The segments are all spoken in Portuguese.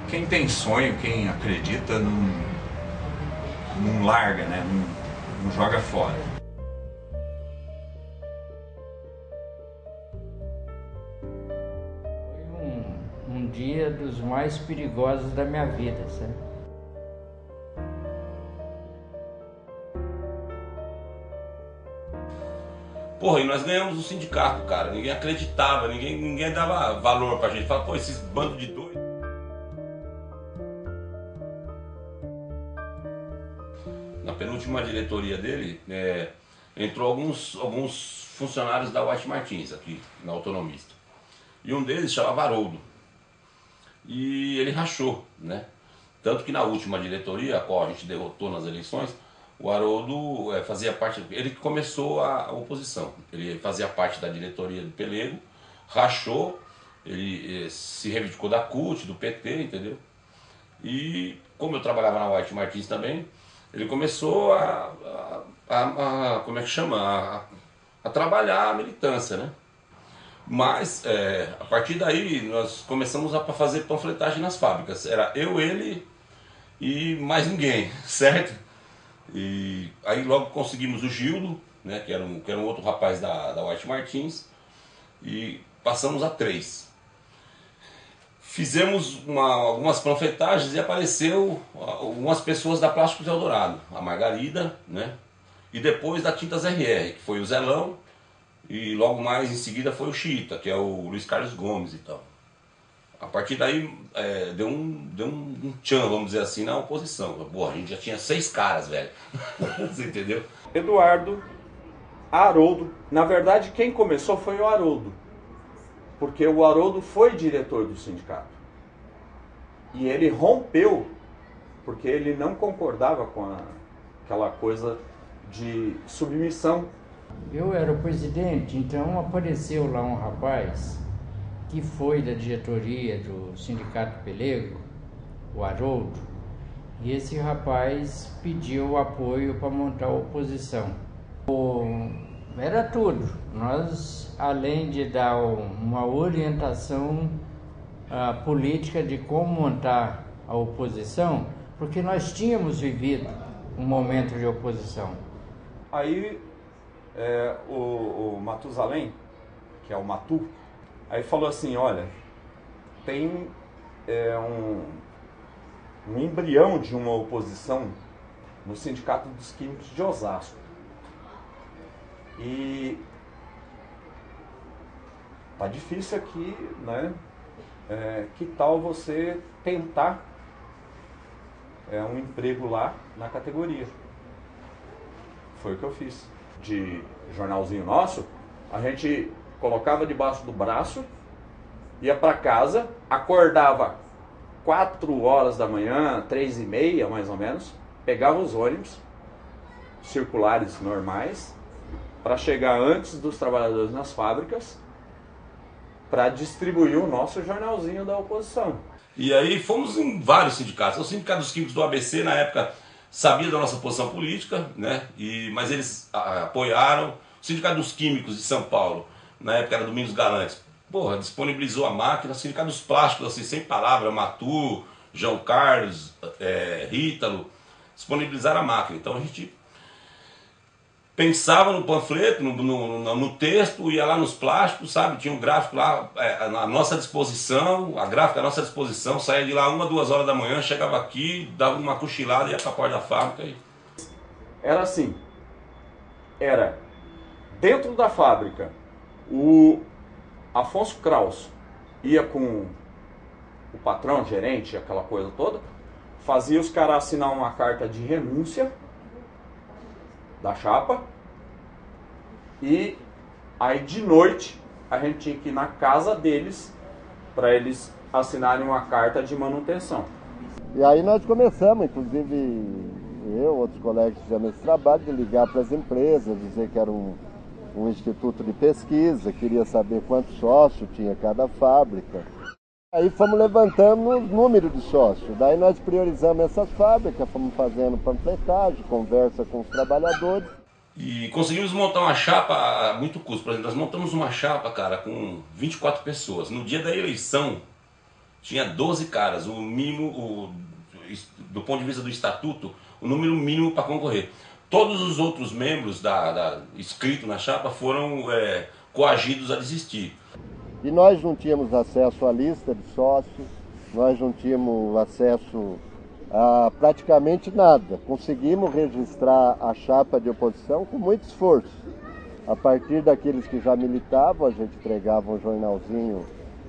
Quem tem sonho, quem acredita, não larga, né? Não joga fora. Foi um dia dos mais perigosos da minha vida, sabe? Porra, e nós ganhamos o sindicato, cara. Ninguém acreditava, ninguém dava valor pra gente. Fala, pô, esses bandos de doido. Na penúltima diretoria dele, entrou alguns funcionários da White Martins aqui, na Autonomista. E um deles chamava Haroldo. E ele rachou, né? Tanto que na última diretoria, a qual a gente derrotou nas eleições, o Haroldo fazia parte, ele que começou a oposição. Ele fazia parte da diretoria do Pelego, rachou, ele se reivindicou da CUT, do PT, entendeu? E como eu trabalhava na White Martins também, ele começou como é que chama? A trabalhar a militância, né? Mas a partir daí nós começamos a fazer panfletagem nas fábricas. Era eu, ele e mais ninguém, certo? E aí logo conseguimos o Gildo, né, que era um outro rapaz da White Martins, e passamos a 3. Fizemos algumas panfletagens e apareceu algumas pessoas da Plásticos Eldorado, a Margarida, né, e depois da Tintas RR, que foi o Zelão, e logo mais em seguida foi o Chita, que é o Luiz Carlos Gomes e tal. A partir daí deu um tchan, vamos dizer assim, na oposição. Porra, a gente já tinha 6 caras, velho. Você entendeu? Eduardo, Haroldo. Na verdade, quem começou foi o Haroldo. Porque o Haroldo foi diretor do sindicato. E ele rompeu, porque ele não concordava com aquela coisa de submissão. Eu era o presidente, então apareceu lá um rapaz que foi da diretoria do Sindicato Pelego, o Haroldo, e esse rapaz pediu apoio para montar a oposição. Era tudo. Nós, além de dar uma orientação política de como montar a oposição, porque nós tínhamos vivido um momento de oposição. Aí o Matusalém, que é o Matu, aí falou assim, olha, tem um embrião de uma oposição no Sindicato dos Químicos de Osasco. E tá difícil aqui, né? Que tal você tentar um emprego lá na categoria? Foi o que eu fiz. De jornalzinho nosso, a gente colocava debaixo do braço, ia para casa, acordava 4 horas da manhã, 3h30 mais ou menos, pegava os ônibus circulares normais para chegar antes dos trabalhadores nas fábricas para distribuir o nosso jornalzinho da oposição. E aí fomos em vários sindicatos. O Sindicato dos Químicos do ABC, na época, sabia da nossa posição política, né? Mas eles apoiaram. O Sindicato dos Químicos de São Paulo, na época era Domingos Galantes, porra, disponibilizou a máquina. O Sindicato dos Plásticos, assim, sem palavra, Matu, João Carlos, Rítalo, disponibilizaram a máquina. Então a gente pensava no panfleto, no texto, ia lá nos plásticos, sabe? Tinha um gráfico lá à nossa disposição, a gráfica à nossa disposição, saía de lá 1, 2 horas da manhã, chegava aqui, dava uma cochilada, ia para a porta da fábrica. Era assim, era dentro da fábrica, o Afonso Kraus ia com o patrão, gerente, aquela coisa toda, fazia os caras assinar uma carta de renúncia da chapa, e aí de noite a gente tinha que ir na casa deles para eles assinarem uma carta de manutenção. E aí nós começamos, inclusive eu, outros colegas que fizemos esse trabalho, de ligar para as empresas, dizer que era um instituto de pesquisa, queria saber quantos sócios tinha cada fábrica. Aí fomos levantando o número de sócios, daí nós priorizamos essas fábricas, fomos fazendo panfletagem, conversa com os trabalhadores. E conseguimos montar uma chapa a muito custo. Por exemplo, nós montamos uma chapa, cara, com 24 pessoas. No dia da eleição, tinha 12 caras, o mínimo, do ponto de vista do estatuto, o número mínimo para concorrer. Todos os outros membros inscritos na chapa foram coagidos a desistir. E nós não tínhamos acesso à lista de sócios, nós não tínhamos acesso a praticamente nada. Conseguimos registrar a chapa de oposição com muito esforço. A partir daqueles que já militavam, a gente entregava um jornalzinho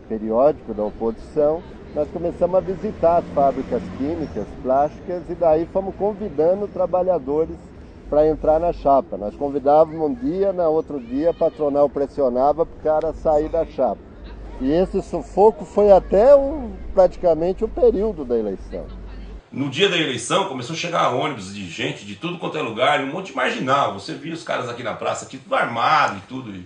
periódico da oposição. Nós começamos a visitar as fábricas químicas, plásticas, e daí fomos convidando trabalhadores para entrar na chapa. Nós convidávamos um dia, no outro dia a patronal pressionava para o cara sair da chapa. E esse sufoco foi até praticamente o período da eleição. No dia da eleição começou a chegar ônibus de gente de tudo quanto é lugar, um monte de marginal. Você via os caras aqui na praça, aqui tudo armado e tudo.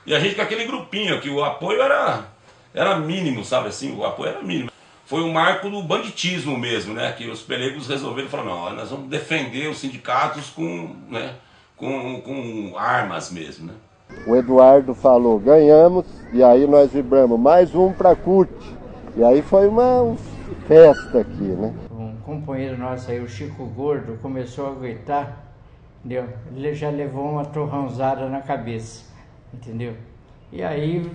E a gente com aquele grupinho, que o apoio era mínimo, sabe assim? O apoio era mínimo. Foi um marco do banditismo mesmo, né? Que os pelegos resolveram falar, não, nós vamos defender os sindicatos com armas mesmo, né? O Eduardo falou, ganhamos, e aí nós vibramos, mais um para a CUT. E aí foi uma festa aqui, né? Um companheiro nosso aí, o Chico Gordo, começou a gritar, entendeu? Ele já levou uma torrãozada na cabeça, entendeu? E aí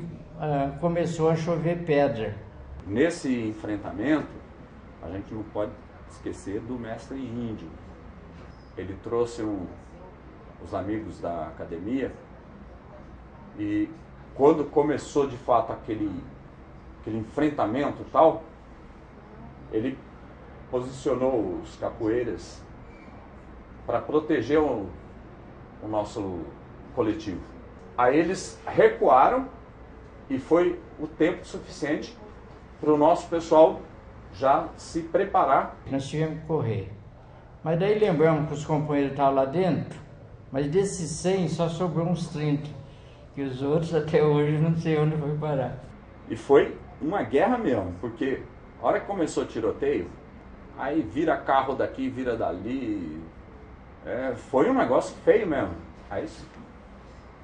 começou a chover pedra. Nesse enfrentamento, a gente não pode esquecer do mestre Índio. Ele trouxe os amigos da academia e quando começou de fato aquele enfrentamento e tal, ele posicionou os capoeiras para proteger o nosso coletivo. Aí eles recuaram e foi o tempo suficiente para o nosso pessoal já se preparar. Nós tivemos que correr. Mas daí lembramos que os companheiros estavam lá dentro, mas desses 100 só sobrou uns 30. E os outros até hoje não sei onde foi parar. E foi uma guerra mesmo, porque a hora que começou o tiroteio, aí vira carro daqui, vira dali. Foi um negócio feio mesmo. Aí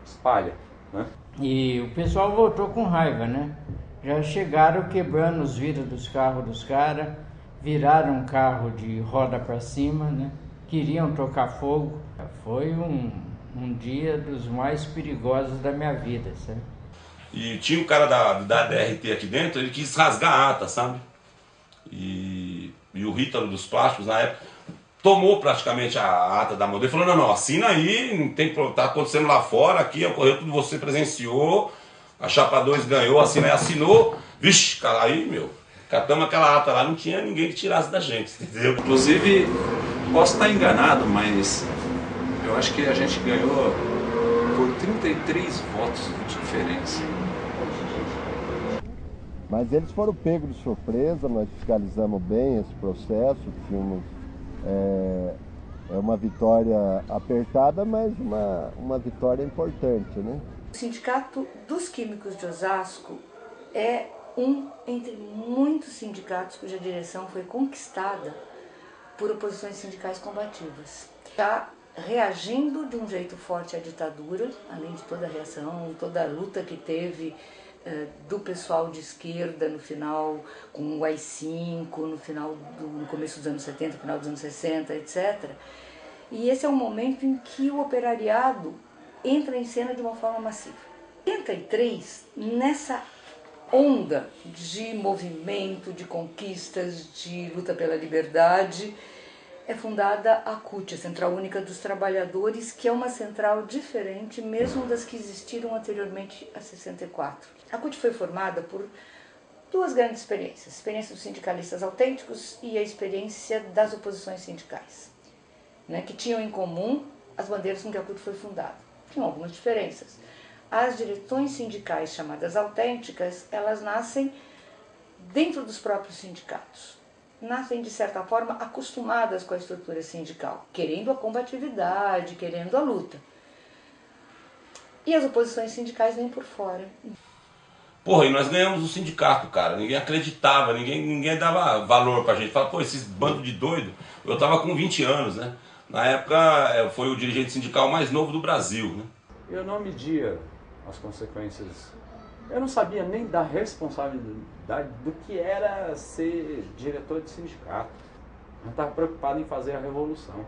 espalha, né? E o pessoal voltou com raiva, né? Já chegaram quebrando os vidros dos carros dos caras, viraram um carro de roda para cima, né? Queriam tocar fogo. Foi um dia dos mais perigosos da minha vida, sabe? E tinha um cara da DRT aqui dentro, ele quis rasgar a ata, sabe? E o Rítaro dos Plásticos, na época, tomou praticamente a ata da mão dele, falou, não, assina aí, não tem, tá acontecendo lá fora, aqui ocorreu tudo, você presenciou, a Chapa 2 ganhou, assina e assinou, vixe, cara, aí, catamos aquela ata lá, não tinha ninguém que tirasse da gente, entendeu? Inclusive, posso estar enganado, mas eu acho que a gente ganhou por 33 votos de diferença. Mas eles foram pegos de surpresa, nós fiscalizamos bem esse processo, tínhamos uma vitória apertada, mas uma vitória importante, né? O Sindicato dos Químicos de Osasco é um entre muitos sindicatos cuja direção foi conquistada por oposições sindicais combativas. Está reagindo de um jeito forte à ditadura, além de toda a reação, toda a luta que teve do pessoal de esquerda no final, com o AI-5, no começo dos anos 70, final dos anos 60, etc. E esse é um momento em que o operariado entra em cena de uma forma massiva. Em 83, nessa onda de movimento, de conquistas, de luta pela liberdade, é fundada a CUT, a Central Única dos Trabalhadores, que é uma central diferente mesmo das que existiram anteriormente a 64. A CUT foi formada por duas grandes experiências, a experiência dos sindicalistas autênticos e a experiência das oposições sindicais, né, que tinham em comum as bandeiras com que a CUT foi fundada. Tinham algumas diferenças. As direções sindicais chamadas autênticas, elas nascem dentro dos próprios sindicatos. Nascem, de certa forma, acostumadas com a estrutura sindical, querendo a combatividade, querendo a luta. E as oposições sindicais vêm por fora. Porra, e nós ganhamos o sindicato, cara. Ninguém acreditava, ninguém dava valor pra gente. Falava, pô, esses bandos de doido. Eu tava com 20 anos, né? Na época, foi o dirigente sindical mais novo do Brasil, né? Eu não media as consequências Eu não sabia nem da responsabilidade do que era ser diretor de sindicato. Eu estava preocupado em fazer a revolução.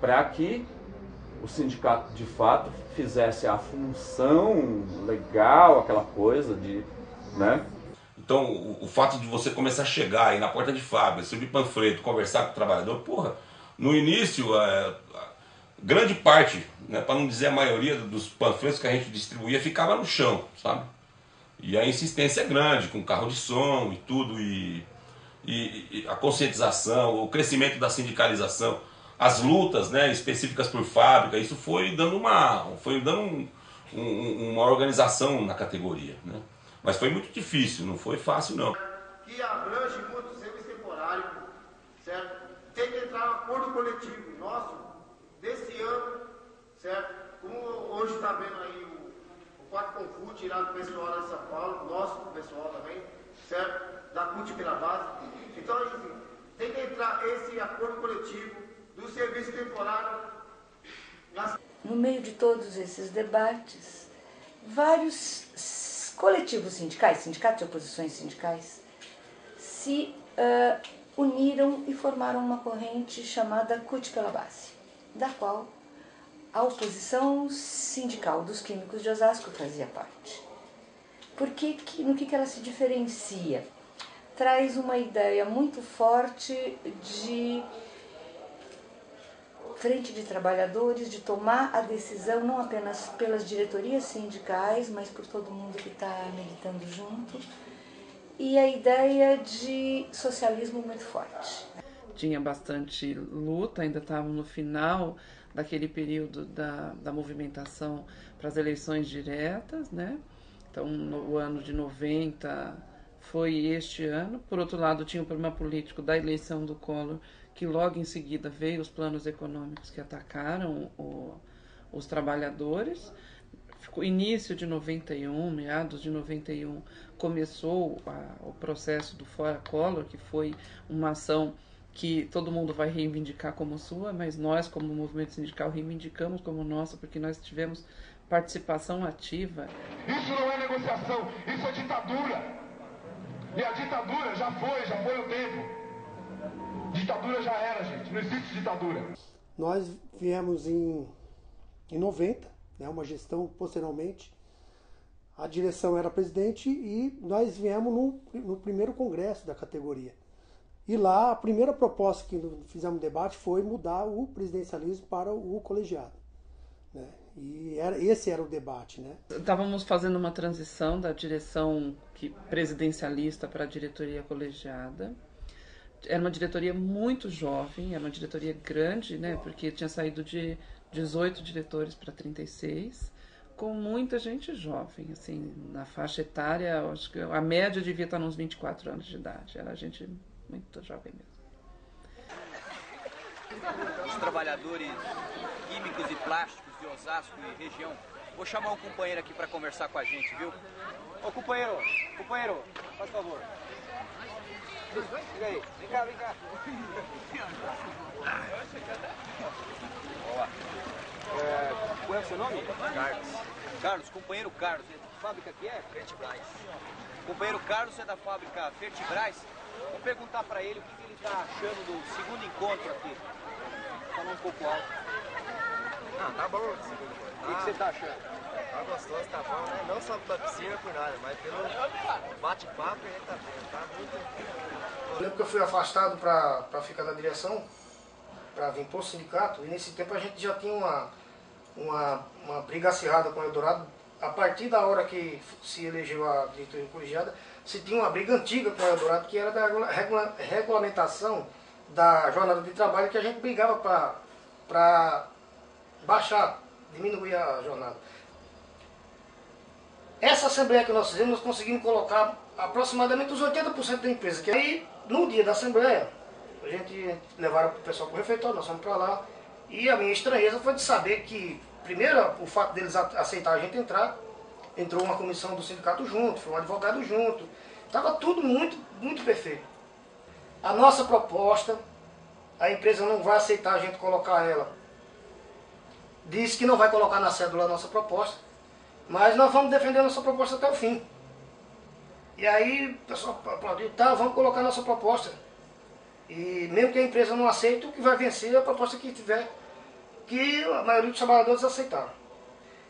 Para que o sindicato, de fato, fizesse a função legal, aquela coisa de... né? Então, o fato de você começar a chegar aí na porta de fábrica, subir panfleto, conversar com o trabalhador, porra, no início, grande parte, né, para não dizer a maioria dos panfletos que a gente distribuía, ficava no chão, sabe? E a insistência é grande, com carro de som e tudo, e a conscientização, o crescimento da sindicalização, as lutas, né, específicas por fábrica, isso foi dando uma organização na categoria, né? Mas foi muito difícil, não foi fácil não. Que abrange muitos serviços temporários, certo? Tem que entrar no acordo coletivo nosso desse ano, certo? Como hoje está vendo aí o 4 Confute lá do pessoal lá de São Paulo, nosso pessoal também, certo? Da CUT pela base. Então, enfim, tem que entrar esse acordo coletivo do serviço temporário. No meio de todos esses debates, vários coletivos sindicais, sindicatos de oposições sindicais, se uniram e formaram uma corrente chamada CUT pela base, da qual a oposição sindical dos químicos de Osasco fazia parte. No que ela se diferencia? Traz uma ideia muito forte de frente de trabalhadores, de tomar a decisão não apenas pelas diretorias sindicais, mas por todo mundo que está militando junto, e a ideia de socialismo muito forte. Tinha bastante luta, ainda estávamos no final daquele período da movimentação para as eleições diretas, né? Então, o ano de 90 foi este ano. Por outro lado, tinha o problema político da eleição do Collor, que logo em seguida veio os planos econômicos que atacaram os trabalhadores. Início de 91, meados de 91, começou o processo do Fora Collor, que foi uma ação que todo mundo vai reivindicar como sua, mas nós, como movimento sindical, reivindicamos como nossa, porque nós tivemos participação ativa. Isso não é negociação, isso é ditadura. E a ditadura já foi o tempo. Ditadura já era, gente, não existe ditadura. Nós viemos em 90, né, uma gestão posteriormente. A direção era presidente e nós viemos no primeiro congresso da categoria. E lá a primeira proposta que fizemos debate foi mudar o presidencialismo para o colegiado, né? E esse era o debate, né? Estávamos fazendo uma transição da direção presidencialista para a diretoria colegiada. Era uma diretoria muito jovem, era uma diretoria grande, né? Porque tinha saído de 18 diretores para 36, com muita gente jovem, assim, na faixa etária, acho que a média devia estar nos 24 anos de idade, era gente muito jovem mesmo. Os trabalhadores químicos e plásticos de Osasco e região, vou chamar um companheiro aqui para conversar com a gente, viu? Ô companheiro, faz favor. Chega aí, vem cá. Qual é o seu nome? Carlos, companheiro Carlos. Que fábrica que é? Fertibras. Companheiro Carlos é da fábrica Fertibras. Vou perguntar para ele o que ele está achando do segundo encontro aqui. Falando um pouco alto. Tá bom esse segundo encontro. O que você está achando? Tá gostoso, tá bom, né? Não só pela piscina por nada, mas pelo bate-papo a gente tá vendo, tá muito... Eu lembro que eu fui afastado para ficar na direção, para vir para o sindicato, e nesse tempo a gente já tinha uma briga acirrada com o Eldorado. A partir da hora que se elegeu a diretoria colegiada, se tinha uma briga antiga com o Eldorado, que era da regulamentação da jornada de trabalho, que a gente brigava para baixar, diminuir a jornada. Essa assembleia que nós fizemos, nós conseguimos colocar aproximadamente os 80% da empresa. Que aí, no dia da assembleia, a gente levaram o pessoal para o refeitório, nós fomos para lá. E a minha estranheza foi de saber que, primeiro, o fato deles aceitar a gente entrar, entrou uma comissão do sindicato junto, foi um advogado junto. Estava tudo muito, muito perfeito. A nossa proposta, a empresa não vai aceitar a gente colocar ela. Disse que não vai colocar na cédula a nossa proposta. Mas nós vamos defender a nossa proposta até o fim. E aí o pessoal aplaudiu, tá, vamos colocar a nossa proposta. E mesmo que a empresa não aceite, o que vai vencer é a proposta que tiver, que a maioria dos trabalhadores aceitaram.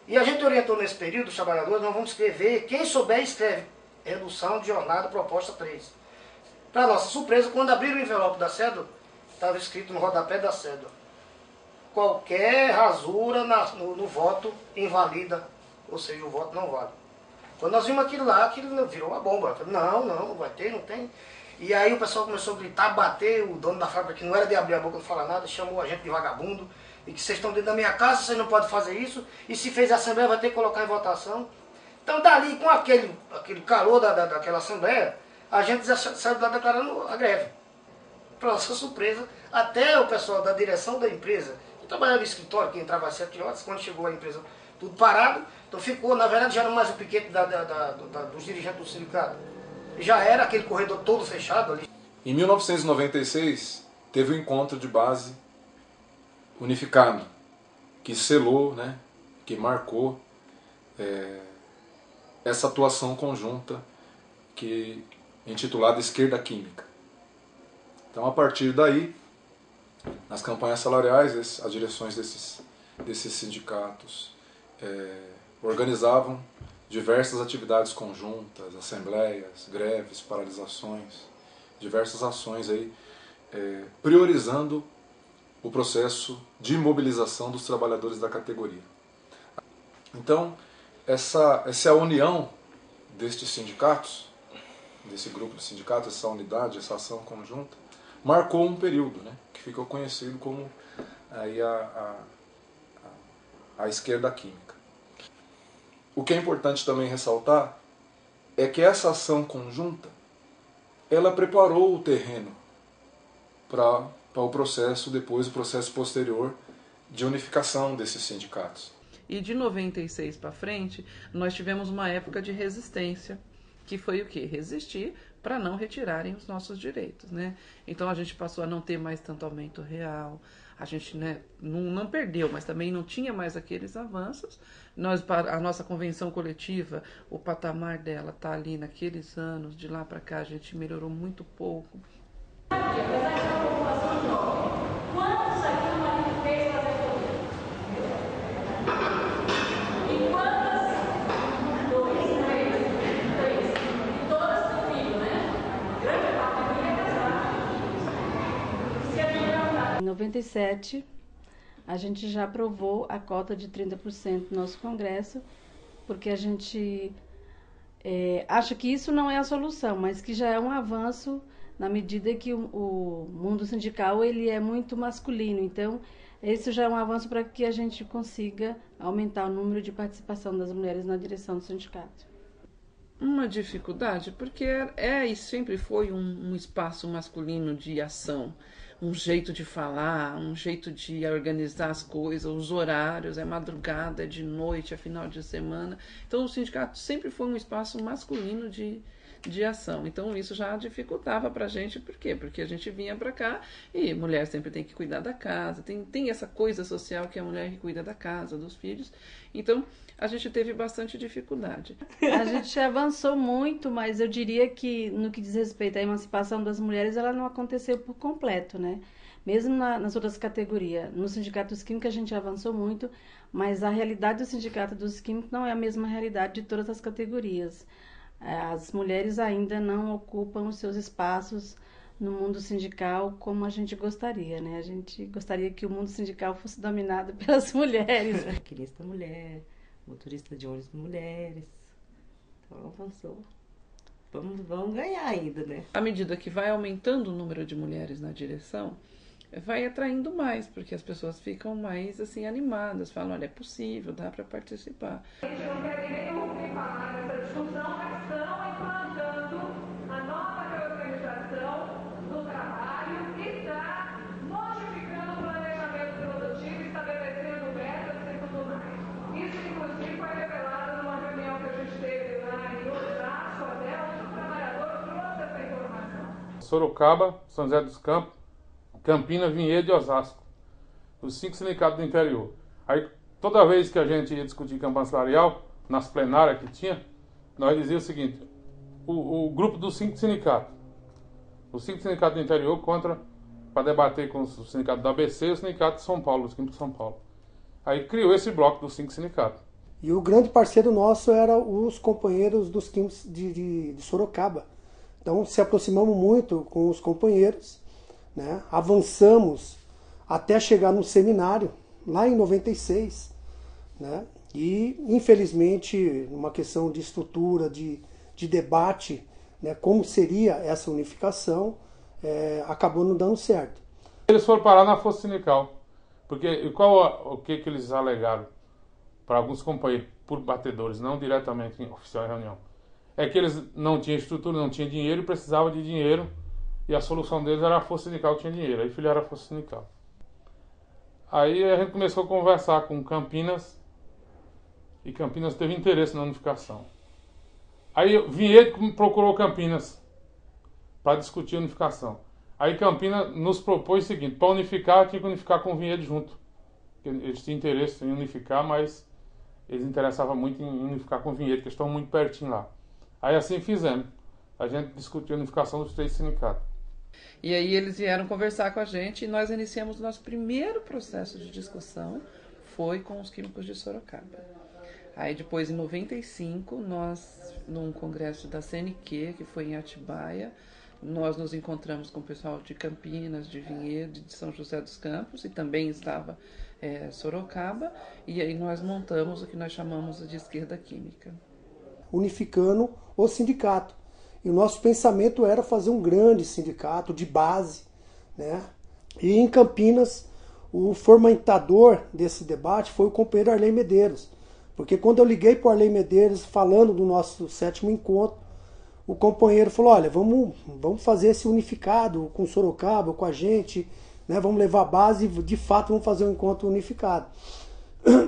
E a gente orientou nesse período, os trabalhadores, nós vamos escrever, quem souber escreve, redução de jornada, proposta 3. Para nossa surpresa, quando abriram o envelope da cédula, estava escrito no rodapé da cédula: qualquer rasura no voto invalida, ou seja, o voto não vale. Quando nós vimos aquilo lá, aquilo virou uma bomba. Falei, não vai ter, não tem. E aí o pessoal começou a gritar, bater, o dono da fábrica, que não era de abrir a boca, não falar nada, chamou a gente de vagabundo, e que vocês estão dentro da minha casa, vocês não podem fazer isso, e se fez a assembleia vai ter que colocar em votação. Então dali, com aquele calor daquela assembleia, a gente já saiu lá declarando a greve. Para nossa surpresa, até o pessoal da direção da empresa, que trabalhava no escritório, que entrava às 7 horas, quando chegou a empresa, tudo parado, então ficou, na verdade já não mais o piquete dos dirigentes do sindicato. Já era aquele corredor todo fechado ali. Em 1996, teve um encontro de base unificado, que selou, né, que marcou essa atuação conjunta intitulada Esquerda Química. Então, a partir daí, nas campanhas salariais, as direções desses sindicatos organizavam diversas atividades conjuntas, assembleias, greves, paralisações, diversas ações aí, priorizando o processo de mobilização dos trabalhadores da categoria. Então, essa união destes sindicatos, desse grupo de sindicatos, essa unidade, essa ação conjunta, marcou um período, né, que ficou conhecido como aí a esquerda química. O que é importante também ressaltar é que essa ação conjunta, ela preparou o terreno para o processo, depois o processo posterior de unificação desses sindicatos. E de 96 para frente, nós tivemos uma época de resistência, que foi o quê? Resistir para não retirarem os nossos direitos, né? Então a gente passou a não ter mais tanto aumento real, a gente, né, não perdeu, mas também não tinha mais aqueles avanços. A nossa convenção coletiva, o patamar dela está ali naqueles anos, de lá para cá a gente melhorou muito pouco. Quantos aqui no manifesto da categoria? E quantas? 2, 3. E todas têm filho, né? Grande parte da família é casada. Se a gente perguntar. Em 97, a gente já aprovou a cota de 30% no nosso Congresso, porque a gente acha que isso não é a solução, mas que já é um avanço na medida que o mundo sindical ele é muito masculino. Então, esse já é um avanço para que a gente consiga aumentar o número de participação das mulheres na direção do sindicato. Uma dificuldade, porque e sempre foi um espaço masculino de ação, um jeito de falar, um jeito de organizar as coisas, os horários, é madrugada, é de noite, é final de semana. Então, o sindicato sempre foi um espaço masculino de ação. Então isso já dificultava para a gente. Por quê? Porque a gente vinha para cá e mulher sempre tem que cuidar da casa, tem essa coisa social que é a mulher que cuida da casa, dos filhos. Então a gente teve bastante dificuldade. A gente avançou muito, mas eu diria que no que diz respeito à emancipação das mulheres, ela não aconteceu por completo, né? Mesmo nas outras categorias. No Sindicato dos Químicos a gente avançou muito, mas a realidade do Sindicato dos Químicos não é a mesma realidade de todas as categorias. As mulheres ainda não ocupam os seus espaços no mundo sindical como a gente gostaria, né? A gente gostaria que o mundo sindical fosse dominado pelas mulheres. Maquinista mulher, motorista de ônibus mulheres. Então avançou. Vamos ganhar ainda, né? À medida que vai aumentando o número de mulheres na direção, vai atraindo mais, porque as pessoas ficam mais assim animadas, falam, olha, é possível, dá para participar. A gente não quer nem ouvir falar nessa discussão, mas estão implantando a nova reorganização do trabalho que está modificando o planejamento produtivo, estabelecendo metas e tudo mais. Isso, inclusive, foi revelado numa reunião que a gente teve lá em Osasco, onde o trabalhador trouxe essa informação. Sorocaba, São José dos Campos, Campinas, Vinhedo e Osasco, os 5 sindicatos do interior. Aí, toda vez que a gente ia discutir campanha salarial, nas plenárias que tinha, nós dizíamos o seguinte, o grupo dos 5 sindicatos, os 5 sindicatos do interior para debater com o sindicato da ABC e o sindicato de São Paulo, os químicos de São Paulo. Aí criou esse bloco dos 5 sindicatos. E o grande parceiro nosso era os companheiros dos químicos de Sorocaba. Então se aproximamos muito com os companheiros, né? Avançamos até chegar no seminário, lá em 96, né? E infelizmente, numa questão de estrutura, de debate, né? Como seria essa unificação, acabou não dando certo. Eles foram parar na força sindical, porque o que eles alegaram para alguns companheiros, por batedores, não diretamente em oficial em reunião, é que eles não tinham estrutura, não tinham dinheiro e precisavam de dinheiro, e a solução deles era a força sindical que tinha dinheiro, aí filiaram a força sindical. Aí a gente começou a conversar com Campinas, e Campinas teve interesse na unificação. Aí Vinhedo procurou Campinas para discutir a unificação. Aí Campinas nos propôs o seguinte, para unificar tinha que unificar com Vinhedo junto. Eles tinham interesse em unificar, mas eles interessavam muito em unificar com Vinhedo, que estão muito pertinho lá. Aí assim fizemos. A gente discutiu a unificação dos 3 sindicatos. E aí eles vieram conversar com a gente e nós iniciamos o nosso primeiro processo de discussão, foi com os químicos de Sorocaba. Aí depois, em 95, nós, num congresso da CNQ, que foi em Atibaia, nós nos encontramos com o pessoal de Campinas, de Vinhedo, de São José dos Campos, e também estava Sorocaba, e aí nós montamos o que nós chamamos de Esquerda Química. Unificando o sindicato. E o nosso pensamento era fazer um grande sindicato de base, né? E em Campinas, o fomentador desse debate foi o companheiro Arley Medeiros. Porque quando eu liguei para o Arley Medeiros falando do nosso 7º encontro, o companheiro falou, olha, vamos fazer esse unificado com Sorocaba, com a gente, né? Vamos levar a base e de fato vamos fazer um encontro unificado.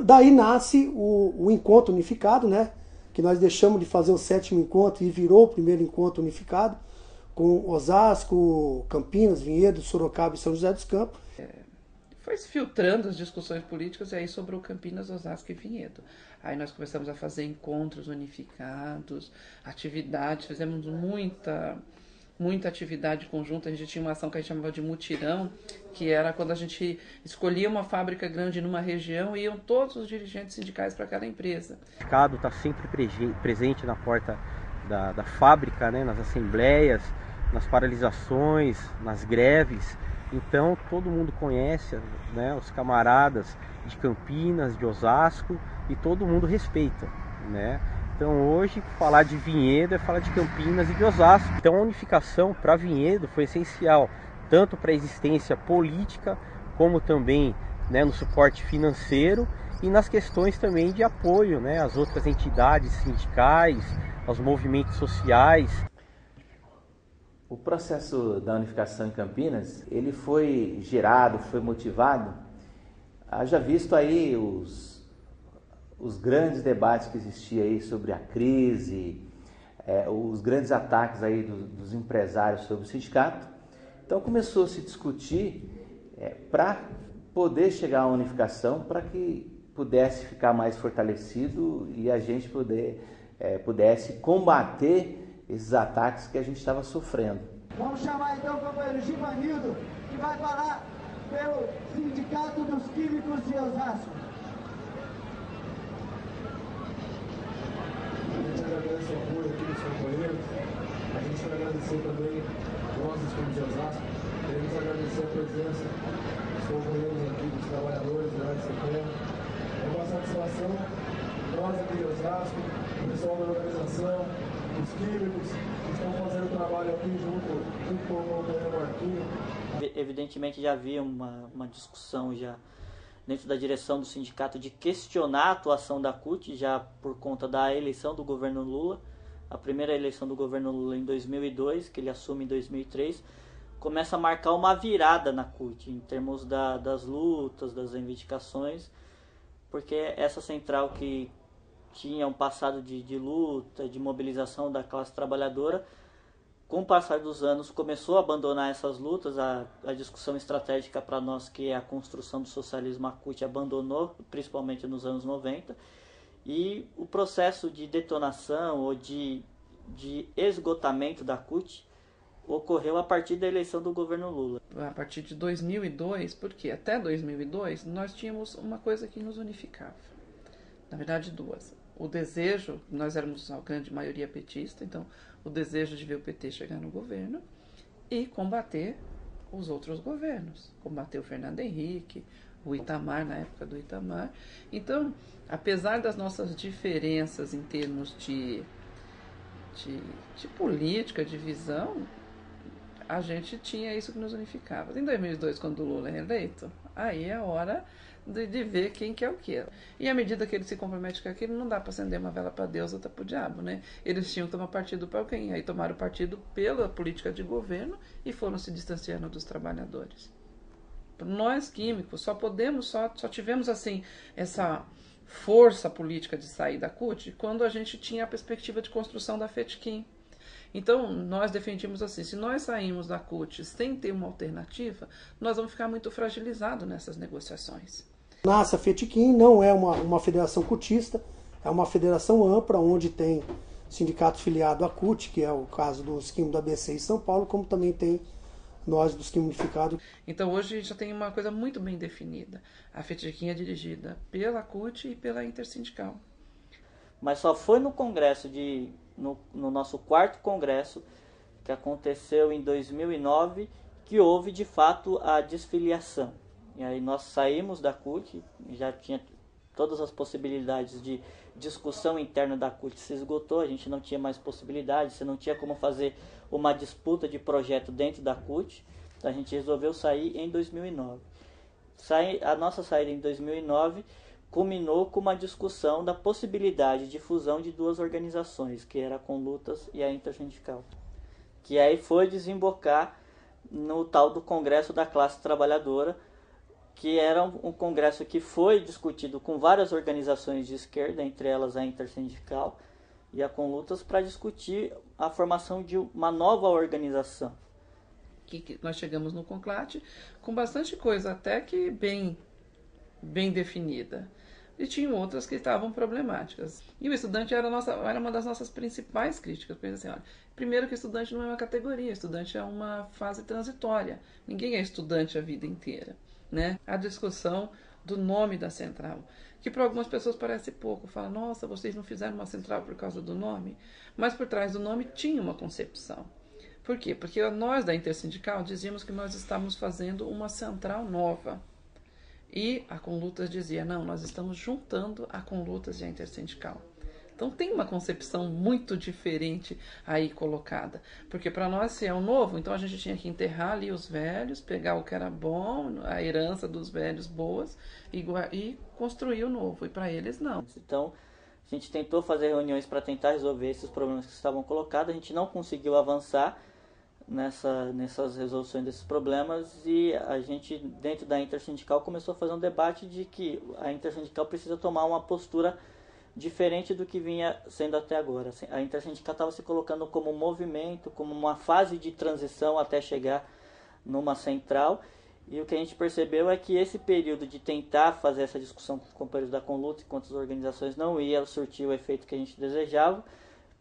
Daí nasce o encontro unificado, né? Que nós deixamos de fazer o 7º encontro e virou o primeiro encontro unificado, com Osasco, Campinas, Vinhedo, Sorocaba e São José dos Campos. Foi se filtrando as discussões políticas e aí sobrou Campinas, Osasco e Vinhedo. Aí nós começamos a fazer encontros unificados, atividades, fizemos muita atividade conjunta. A gente tinha uma ação que a gente chamava de mutirão, que era quando a gente escolhia uma fábrica grande numa região e iam todos os dirigentes sindicais para aquela empresa. O sindicato está sempre presente na porta da fábrica, né, nas assembleias, nas paralisações, nas greves. Então todo mundo conhece, né, os camaradas de Campinas, de Osasco, e todo mundo respeita, né? Então hoje falar de Vinhedo é falar de Campinas e de Osasco. Então a unificação para Vinhedo foi essencial, tanto para a existência política, como também, né, no suporte financeiro e nas questões também de apoio, né, às outras entidades sindicais, aos movimentos sociais. O processo da unificação em Campinas, ele foi gerado, foi motivado, haja visto aí os grandes debates que existiam aí sobre a crise, os grandes ataques aí dos empresários sobre o sindicato. Então começou a se discutir para poder chegar à unificação, para que pudesse ficar mais fortalecido e a gente pudesse combater esses ataques que a gente estava sofrendo. Vamos chamar então o companheiro Givanildo, que vai falar pelo Sindicato dos Químicos de Osasco. A gente agradece o apoio aqui dos companheiros, a gente vai agradecer também nós dos Químicos de Osasco, queremos agradecer a presença dos companheiros aqui, dos trabalhadores da área de CPM. É uma satisfação, nós aqui de Osasco, o pessoal da organização, os químicos que estão fazendo trabalho aqui junto com o companheiro Marquinhos. Evidentemente já havia uma discussão já dentro da direção do sindicato de questionar a atuação da CUT, já por conta da eleição do governo Lula. A primeira eleição do governo Lula em 2002, que ele assume em 2003, começa a marcar uma virada na CUT, em termos das lutas, das reivindicações, porque essa central que tinha um passado de luta, de mobilização da classe trabalhadora, com o passar dos anos começou a abandonar essas lutas. A discussão estratégica para nós, que é a construção do socialismo, a CUT abandonou, principalmente nos anos 90, E o processo de detonação ou de esgotamento da CUT ocorreu a partir da eleição do governo Lula. A partir de 2002, porque até 2002 nós tínhamos uma coisa que nos unificava. Na verdade, duas. O desejo, nós éramos a grande maioria petista, então o desejo de ver o PT chegar no governo e combater os outros governos. Combater o Fernando Henrique, o Itamar, na época do Itamar. Então, apesar das nossas diferenças em termos de política, de visão, a gente tinha isso que nos unificava. Em 2002, quando o Lula é eleito, aí é a hora de ver quem quer o quê. E à medida que ele se compromete com aquilo, não dá para acender uma vela para Deus, outra para o diabo, né? Eles tinham que tomar partido para alguém. Aí tomaram partido pela política de governo e foram se distanciando dos trabalhadores. Nós, químicos, só tivemos assim essa força política de sair da CUT quando a gente tinha a perspectiva de construção da FETICHIM. Então, nós defendíamos assim, se nós saímos da CUT sem ter uma alternativa, nós vamos ficar muito fragilizados nessas negociações. Nasce a FETICHIM, não é uma federação cutista, é uma federação ampla, onde tem sindicato filiado à CUT, que é o caso dos químicos do ABC em São Paulo, como também tem nós dos quimificados. Então, hoje já tem uma coisa muito bem definida. A FETICHIM é dirigida pela CUT e pela Intersindical. Mas só foi no congresso no nosso 4º congresso, que aconteceu em 2009, que houve de fato a desfiliação. E aí nós saímos da CUT, já tinha todas as possibilidades de discussão interna da CUT se esgotou, a gente não tinha mais possibilidades, você não tinha como fazer uma disputa de projeto dentro da CUT, então a gente resolveu sair em 2009. A nossa saída em 2009 culminou com uma discussão da possibilidade de fusão de duas organizações, que era a Conlutas e a Intersindical, que aí foi desembocar no tal do Congresso da Classe Trabalhadora, que era um congresso que foi discutido com várias organizações de esquerda, entre elas a Intersindical e a Conlutas, para discutir a formação de uma nova organização. Que nós chegamos no Conclate com bastante coisa até que bem definida. E tinham outras que estavam problemáticas. E o estudante era uma das nossas principais críticas. Porque, assim, olha, primeiro que estudante não é uma categoria, estudante é uma fase transitória. Ninguém é estudante a vida inteira, né? A discussão do nome da central, que para algumas pessoas parece pouco. Fala, nossa, vocês não fizeram uma central por causa do nome? Mas por trás do nome tinha uma concepção. Por quê? Porque nós da Intersindical dizíamos que nós estávamos fazendo uma central nova. E a Conlutas dizia, não, nós estamos juntando a Conlutas e a Intersindical. Então tem uma concepção muito diferente aí colocada. Porque para nós, se é o novo, então a gente tinha que enterrar ali os velhos, pegar o que era bom, a herança dos velhos boas e construir o novo. E para eles, não. Então, a gente tentou fazer reuniões para tentar resolver esses problemas que estavam colocados. A gente não conseguiu avançar nessas resoluções desses problemas, e a gente, dentro da Intersindical, começou a fazer um debate de que a Intersindical precisa tomar uma postura diferente do que vinha sendo até agora. A Intersindical estava se colocando como um movimento, como uma fase de transição até chegar numa central, e o que a gente percebeu é que esse período de tentar fazer essa discussão com os companheiros da Conluta e com outras organizações não ia surtir o efeito que a gente desejava.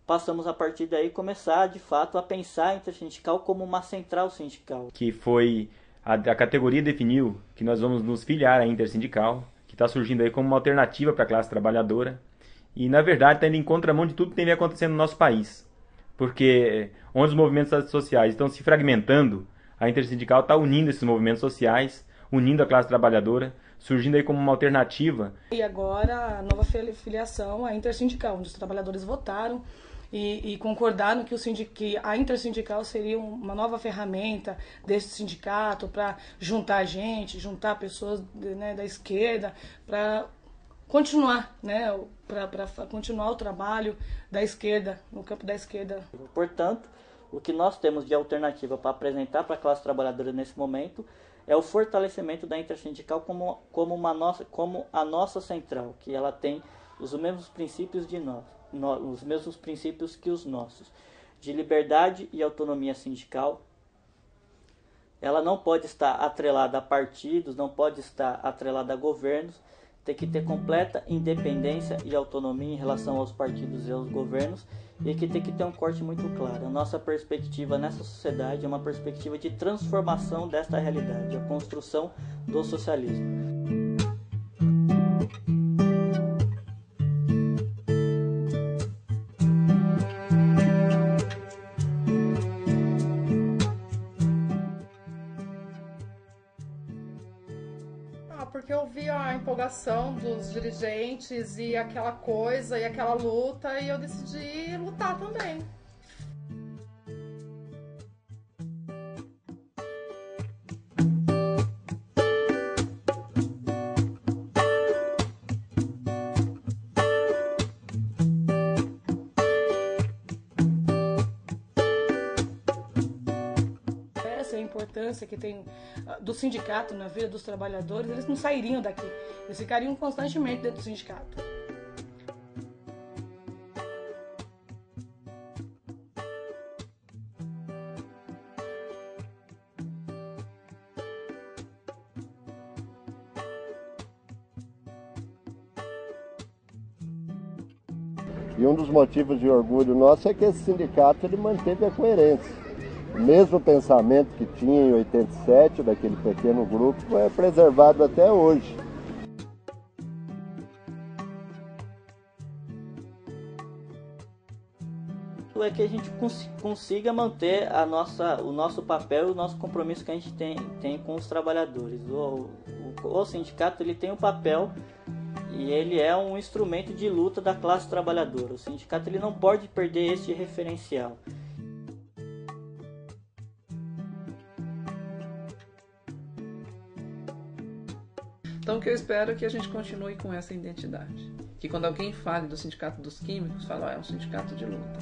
Passamos a partir daí começar de fato a pensar a Intersindical como uma central sindical. Que foi a categoria definiu que nós vamos nos filiar à Intersindical, que está surgindo aí como uma alternativa para a classe trabalhadora. E na verdade está indo em contramão de tudo que tem acontecendo no nosso país. Porque onde os movimentos sociais estão se fragmentando, a Intersindical está unindo esses movimentos sociais, unindo a classe trabalhadora, surgindo aí como uma alternativa. E agora a nova filiação à Intersindical, onde os trabalhadores votaram e concordaram que a Intersindical seria uma nova ferramenta desse sindicato para juntar gente, juntar pessoas, né, da esquerda, para continuar, né, para continuar o trabalho da esquerda, no campo da esquerda. Portanto, o que nós temos de alternativa para apresentar para a classe trabalhadora nesse momento é o fortalecimento da Intersindical como a nossa central, que ela tem os mesmos princípios os mesmos princípios que os nossos, de liberdade e autonomia sindical. Ela não pode estar atrelada a partidos, não pode estar atrelada a governos. tem que ter completa independência e autonomia em relação aos partidos e aos governos, e que tem que ter um corte muito claro. A nossa perspectiva nessa sociedade é uma perspectiva de transformação desta realidade, a construção do socialismo. Porque eu vi a empolgação dos dirigentes e aquela coisa e aquela luta, e eu decidi lutar também. A importância que tem do sindicato na vida dos trabalhadores, eles não sairiam daqui, eles ficariam constantemente dentro do sindicato. E um dos motivos de orgulho nosso é que esse sindicato ele manteve a coerência. O mesmo pensamento que tinha em 87, daquele pequeno grupo, é preservado até hoje. É que a gente consiga manter o nosso papel e o nosso compromisso que a gente tem com os trabalhadores. O sindicato ele tem um papel e ele é um instrumento de luta da classe trabalhadora. O sindicato ele não pode perder este referencial. Então o que eu espero é que a gente continue com essa identidade. Que quando alguém fale do Sindicato dos Químicos, fale, é um sindicato de luta.